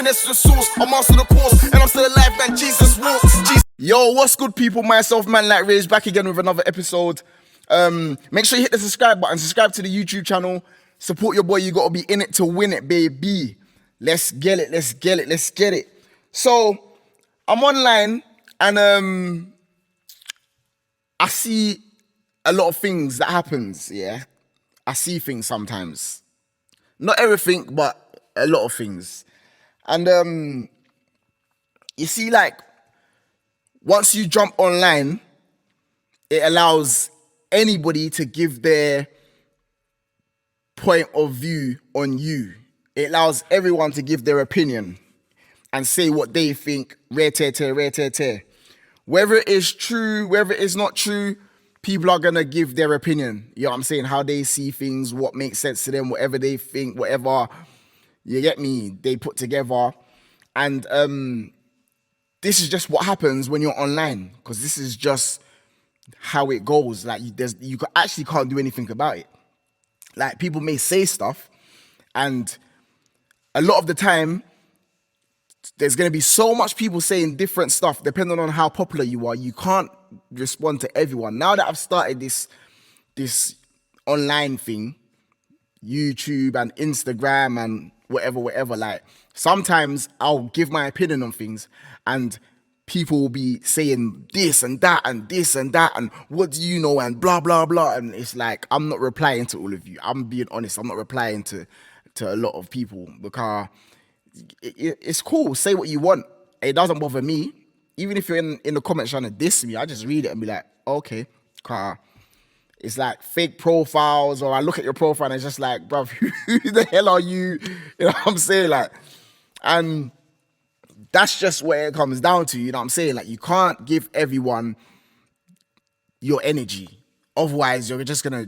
finesse the source. I master the course, and I'm still alive, man. Jesus walks. Yo, what's good, people? Myself, Man Like Rage, back again with another episode. Make sure you hit the subscribe button, subscribe to the YouTube channel, support your boy. You gotta be in it to win it, baby. Let's get it, let's get it, let's get it. So, I'm online, and I see a lot of things that happens, yeah? I see things sometimes. Not everything, but a lot of things. And you see, like, once you jump online, it allows anybody to give their point of view on you. It allows everyone to give their opinion and say what they think, rare tear. Whether it is true, whether it is not true, people are going to give their opinion. You know what I'm saying? How they see things, what makes sense to them, whatever they think, whatever, you get me, they put together. And this is just what happens when you're online, because this is just how it goes. Like, you actually can't do anything about it. Like, people may say stuff, and a lot of the time, there's going to be so much people saying different stuff depending on how popular you are. You can't respond to everyone. Now that I've started this online thing, YouTube and Instagram and whatever, like, sometimes I'll give my opinion on things and people will be saying this and that and this and that and what do you know and blah, blah, blah. And it's like, I'm not replying to all of you. I'm being honest. I'm not replying to a lot of people because it's cool. Say what you want. It doesn't bother me. Even if you're in the comments trying to diss me, I just read it and be like, okay, car. It's like fake profiles, or I look at your profile and it's just like, bruv, who the hell are you? You know what I'm saying? Like, and that's just where it comes down to, you know what I'm saying? Like, you can't give everyone your energy. Otherwise, you're just gonna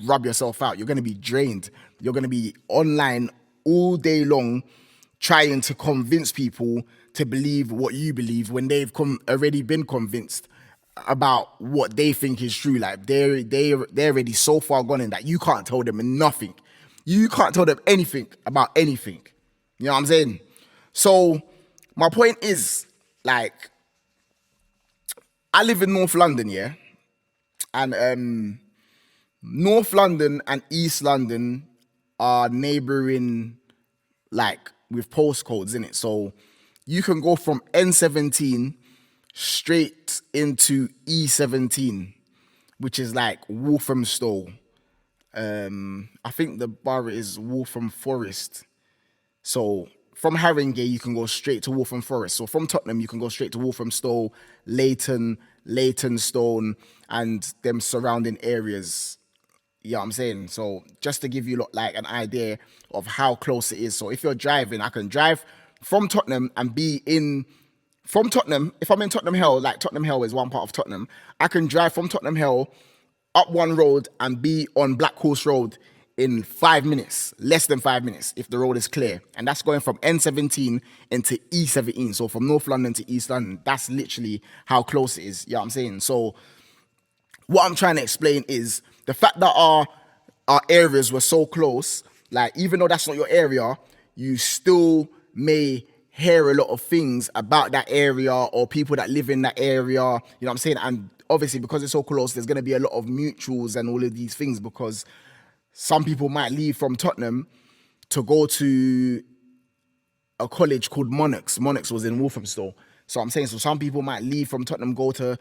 rub yourself out. You're gonna be drained. You're gonna be online all day long trying to convince people to believe what you believe when they've already been convinced about what they think is true. Like, they're already so far gone in that you can't tell them nothing. You can't tell them anything about anything. You know what I'm saying? So my point is, like, I live in North London, yeah? And North London and East London are neighboring, like, with postcodes, innit? So you can go from N17 straight into E17, which is like Walthamstow. I think the borough is Waltham Forest. So from Haringey, you can go straight to Waltham Forest. So from Tottenham, you can go straight to Walthamstow, Leytonstone, and them surrounding areas. You know what I'm saying? So just to give you like an idea of how close it is. So if you're driving, I can drive from Tottenham and be from Tottenham. If I'm in Tottenham Hale, like Tottenham Hale is one part of Tottenham, I can drive from Tottenham Hale up one road and be on Black Horse Road in 5 minutes, less than 5 minutes, if the road is clear. And that's going from N17 into E17. So from North London to East London, that's literally how close it is. You know what I'm saying? So what I'm trying to explain is the fact that our areas were so close, like, even though that's not your area, you still may hear a lot of things about that area or people that live in that area, you know what I'm saying? And obviously, because it's so close, there's going to be a lot of mutuals and all of these things, because some people might leave from Tottenham to go to a college called Monarchs. Monarchs was in Walthamstow. So I'm saying, so some people might leave from Tottenham, go to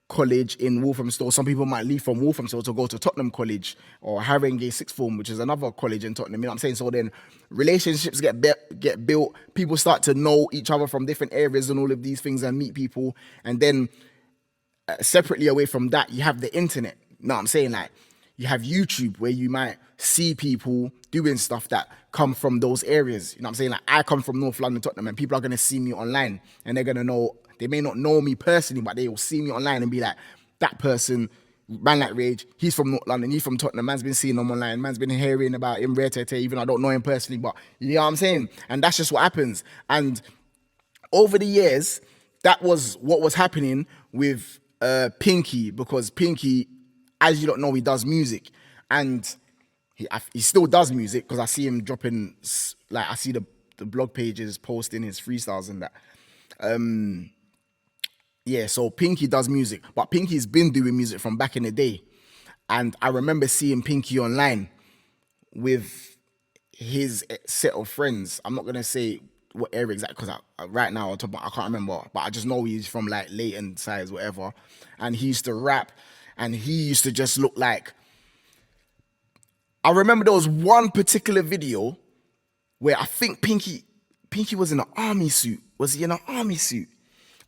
college in Walthamstow. Some people might leave from Walthamstow to go to Tottenham College or Haringey Sixth Form, which is another college in Tottenham. You know what I'm saying? So then relationships get built. People start to know each other from different areas and all of these things and meet people. And then separately away from that, you have the internet. You know what I'm saying? Like, you have YouTube, where you might see people doing stuff that come from those areas. You know what I'm saying? Like, I come from North London, Tottenham, and people are going to see me online, and they're going to know. They may not know me personally, but they will see me online and be like, that person, Man Like Rage, he's from North London, he's from Tottenham, man's been seeing him online, man's been hearing about him, rare tear, even though I don't know him personally, but you know what I'm saying? And that's just what happens. And over the years, that was what was happening with Pinky, because Pinky, as you don't know, he does music, and he still does music, because I see him dropping, like, I see the the blog pages posting his freestyles and that. Yeah, so Pinky does music, but Pinky's been doing music from back in the day. And I remember seeing Pinky online with his set of friends. I'm not gonna say what area exactly because right now I can't remember, but I just know he's from like Leighton sides, whatever. And he used to rap, and he used to just look like. I remember there was one particular video where I think Pinky was in an army suit. Was he in an army suit?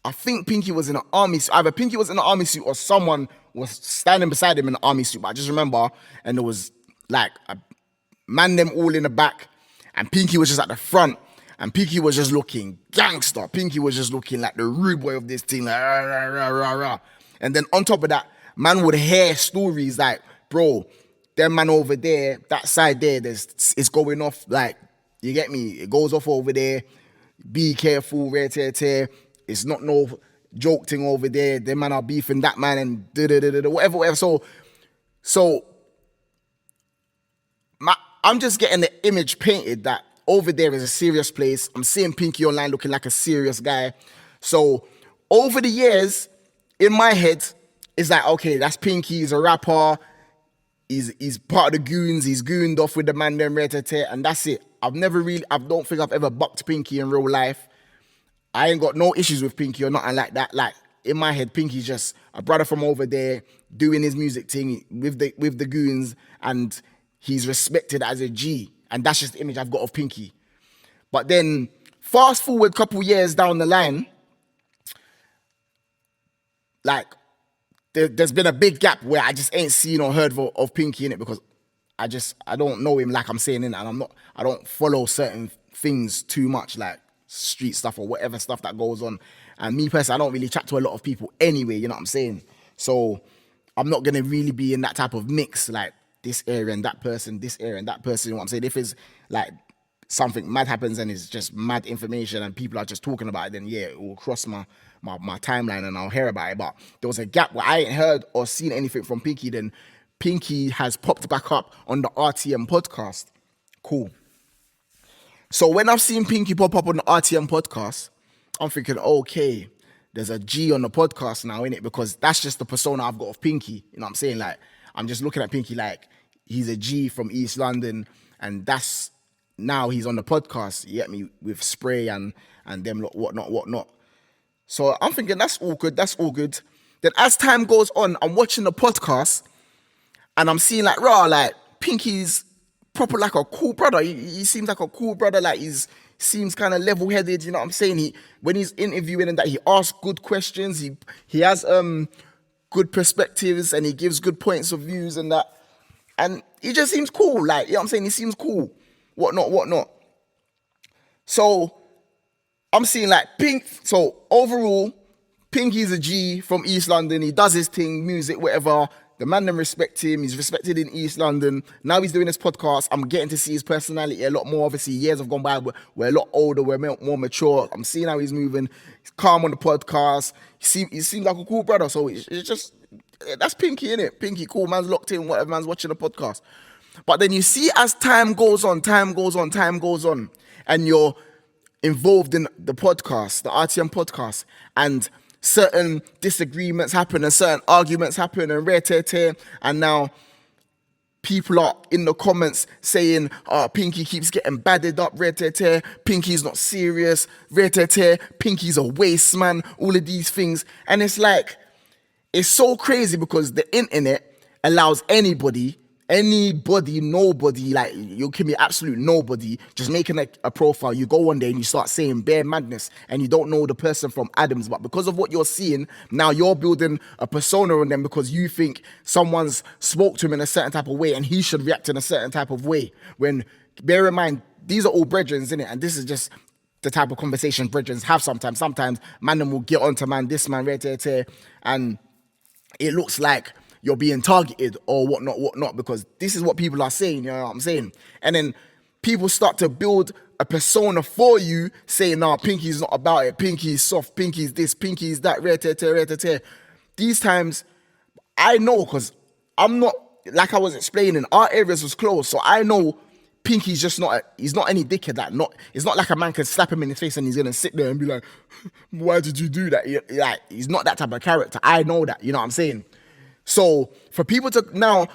I think Pinky was in an army suit. Either Pinky was in an army suit or someone was standing beside him in an army suit. But I just remember, and there was like a man them all in the back, and Pinky was just at the front, and Pinky was just looking gangster. Pinky was just looking like the rude boy of this thing, like rah, rah, rah, rah, rah. And then on top of that, man would hear stories like, bro, them man over there, that side there, it's going off, like, you get me? It goes off over there. Be careful, rare tear tear. It's not no joke thing over there. Them man are beefing that man and da-da-da-da-da, whatever. So I'm just getting the image painted that over there is a serious place. I'm seeing Pinky online looking like a serious guy. So over the years, in my head, it's like, okay, that's Pinky. He's a rapper. He's part of the goons. He's gooned off with the man, them, and that's it. I don't think I've ever bucked Pinky in real life. I ain't got no issues with Pinky or nothing like that. Like, in my head, Pinky's just a brother from over there doing his music thing with the goons, and he's respected as a G. And that's just the image I've got of Pinky. But then, fast forward a couple years down the line, like, there's been a big gap where I just ain't seen or heard of Pinky in it because I don't know him like I'm saying in it, and I don't follow certain things too much, like street stuff or whatever stuff that goes on. And me personally, I don't really chat to a lot of people anyway, you know what I'm saying? So I'm not gonna really be in that type of mix, like this area and that person, this area and that person, you know what I'm saying? If it's like something mad happens and it's just mad information and people are just talking about it, then yeah, it will cross my timeline and I'll hear about it. But there was a gap where I ain't heard or seen anything from Pinky. Then Pinky has popped back up on the RTM podcast. Cool. So when I've seen Pinky pop up on the RTM podcast, I'm thinking, okay, there's a G on the podcast now, innit? Because that's just the persona I've got of Pinky. You know what I'm saying? Like, I'm just looking at Pinky like he's a G from East London, and that's now he's on the podcast, you get me, with Spray and them whatnot. So I'm thinking that's all good. Then as time goes on, I'm watching the podcast and I'm seeing like, like Pinky's proper like a cool brother. He seems like a cool brother. Like seems kind of level-headed, you know what I'm saying? When he's interviewing and that, he asks good questions. He has good perspectives and he gives good points of views and that. And he just seems cool. Like, you know what I'm saying? He seems cool. Whatnot. So I'm seeing like so overall, Pinky's a G from East London. He does his thing, music, whatever. The man them respect him. He's respected in East London. Now he's doing this podcast. I'm getting to see his personality a lot more. Obviously, years have gone by. We're a lot older. We're more mature. I'm seeing how he's moving. He's calm on the podcast. He seems like a cool brother. So it's just, that's Pinky, innit? Pinky, cool. Man's locked in. Whatever, man's watching the podcast. But then you see as time goes on, and you're involved in the podcast, the RTM podcast, and certain disagreements happen and certain arguments happen and rare, and now people are in the comments saying, Pinky keeps getting badded up, rare, Pinky's not serious, rare, Pinky's a wasteman, all of these things. And it's like, it's so crazy because the internet allows anybody, nobody, like you can be absolute nobody, just making a profile. You go one day and you start saying bare madness and you don't know the person from Adams, but because of what you're seeing, now you're building a persona on them because you think someone's spoke to him in a certain type of way and he should react in a certain type of way. When, bear in mind, these are all brethrens, innit? And this is just the type of conversation brethrens have sometimes. Sometimes man them will get onto man, this man, and it looks like you're being targeted or whatnot, because this is what people are saying, you know what I'm saying? And then people start to build a persona for you, saying, nah, Pinky's not about it, Pinky's soft, Pinky's this, Pinky's that, rare. These times, I know, because I'm not, like I was explaining, our areas was closed, so I know Pinky's just he's not any dickhead. It's not like a man can slap him in his face and he's gonna sit there and be like, why did you do that? Like, he's not that type of character. I know that, you know what I'm saying? So for people to now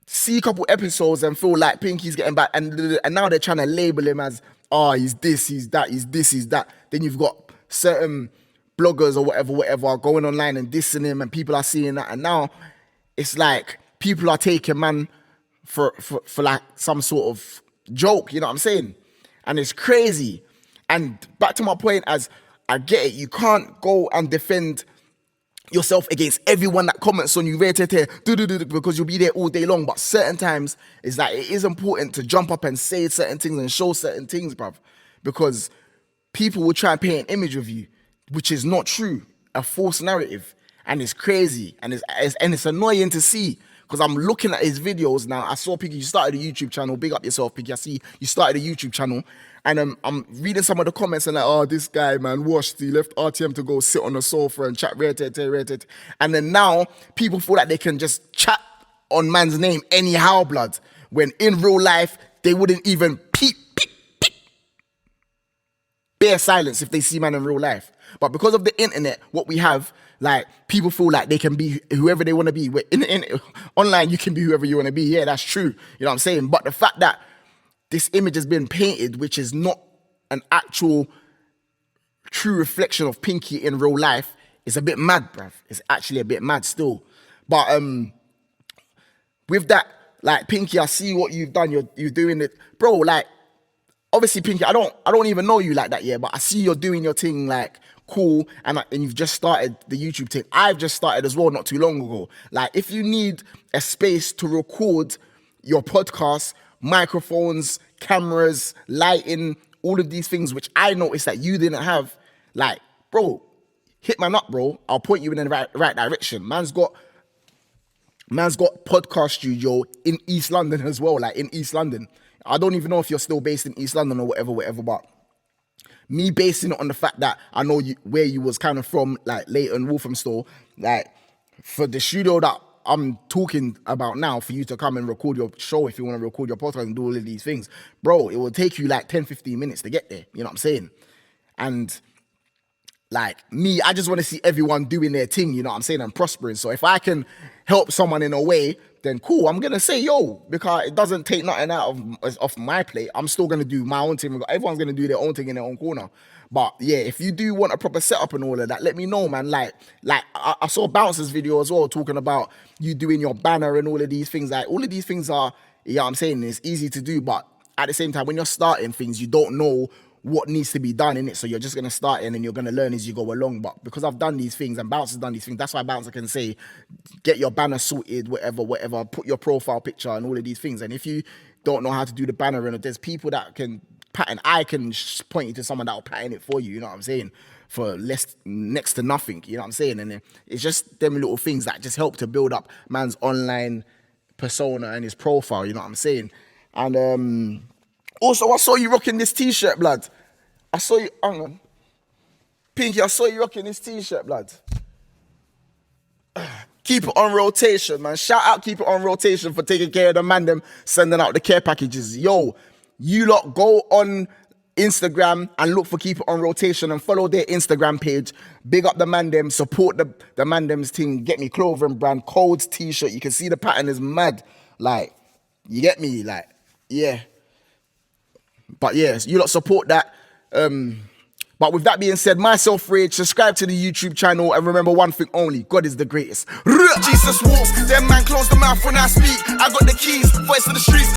see a couple episodes and feel like Pinky's getting back, and now they're trying to label him as, he's this, he's that, he's this, he's that. Then you've got certain bloggers or whatever going online and dissing him, and people are seeing that, and now it's like people are taking man for like some sort of joke, you know what I'm saying? And it's crazy. And back to my point, as I get it, you can't go and defend yourself against everyone that comments on you, because you'll be there all day long. But certain times, it's like it is important to jump up and say certain things and show certain things, bruv, because people will try and paint an image of you, which is not true, a false narrative, and it's crazy, and it's annoying to see. Because I'm looking at his videos now. I saw Piggy, you started a YouTube channel. Big up yourself, Piggy. I see you started a YouTube channel. And I'm reading some of the comments and like, this guy, man, washed. He left RTM to go sit on the sofa and chat. And then now people feel like they can just chat on man's name anyhow, blood. When in real life, they wouldn't even peep. Bare silence if they see man in real life. But because of the internet, what we have, like, people feel like they can be whoever they want to be. Online, you can be whoever you want to be. Yeah, that's true. You know what I'm saying? But the fact that this image has been painted, which is not an actual true reflection of Pinky in real life, is a bit mad, bruv. It's actually a bit mad still. But with that, like, Pinky, I see what you've done. You're doing it. Bro, like, obviously, Pinky, I don't even know you like that yet, but I see you're doing your thing, like, cool, and you've just started the YouTube thing. I've just started as well not too long ago. Like, if you need a space to record your podcast, microphones, cameras, lighting, all of these things, which I noticed that you didn't have, like, bro, hit man up, bro. I'll point you in the right direction. Man's got podcast studio in East London as well, like in East London. I don't even know if you're still based in East London or whatever, but me basing it on the fact that I know where you was kind of from, like Leighton, Walthamstow, like, for the studio that I'm talking about now, for you to come and record your show, if you want to record your podcast and do all of these things, bro, it will take you like 10, 15 minutes to get there. You know what I'm saying? And like me, I just want to see everyone doing their thing, you know what I'm saying, and prospering. So if I can help someone in a way, then cool, I'm going to say, yo, because it doesn't take nothing out of my plate. I'm still going to do my own thing. Everyone's going to do their own thing in their own corner. But yeah, if you do want a proper setup and all of that, let me know, man. Like I saw Bouncer's video as well, talking about you doing your banner and all of these things. Like, all of these things are, you know what I'm saying, it's easy to do. But at the same time, when you're starting things, you don't know what needs to be done in it, so you're just gonna start it and then you're gonna learn as you go along. But because I've done these things and Bouncer's done these things, that's why Bouncer can say, get your banner sorted, whatever, put your profile picture and all of these things. And if you don't know how to do the banner, and there's people that can pattern, I can point you to someone that will pattern it for you, you know what I'm saying, for next to nothing, you know what I'm saying. And it's just them little things that just help to build up man's online persona and his profile, you know what I'm saying. And also, I saw you rocking this t-shirt, blood. I saw you, hang on. Pinky, I saw you rocking this t-shirt, blood. Keep it on rotation, man. Shout out Keep It On Rotation for taking care of the man them sending out the care packages. Yo, you lot go on Instagram and look for Keep It On Rotation and follow their Instagram page. Big up the man them, support the man them's thing. Get me clothing brand, codes t-shirt. You can see the pattern is mad. Like, you get me? Like, yeah. But yes, you lot support that. But with that being said, myself, Rage, subscribe to the YouTube channel and remember one thing only: God is the greatest. Jesus walks, them man close the mouth when I speak. I got the keys, voice of the streets.